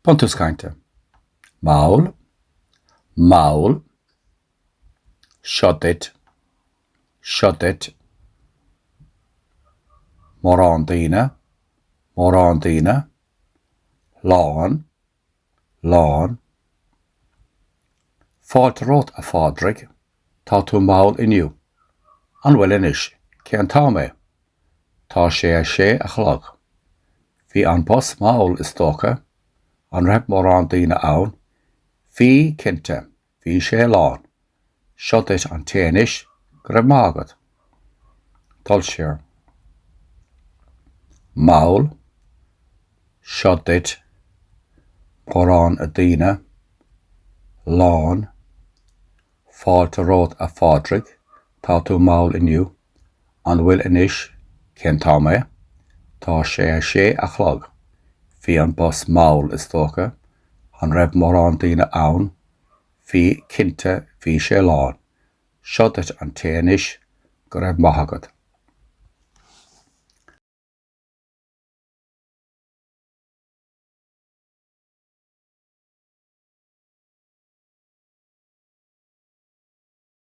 Pontuscainte. Maul, maul. Shut it. Morandina, lawn. Fáilteót a fádric, tá tú maul inniu. An bhfuil inis, ceann tá mé. Tá sé a chlog. Bhí an bus maul is tócha, an raibh morandina ann, bhí cinnte, bhí sé lán. Shut it an téanis, go raibh mágad. Dul siar. Maul, shut it, morandina, lán, fáilteót a fádric, tá tú maul inniu, an bhfuil inis, ceann tá mé. Tá sé a chlog. Bhí an bus maul is tócha, an raibh morandina ann, bhí cinnte, bhí sé lán. Shut it an téanis, go raibh maithagad.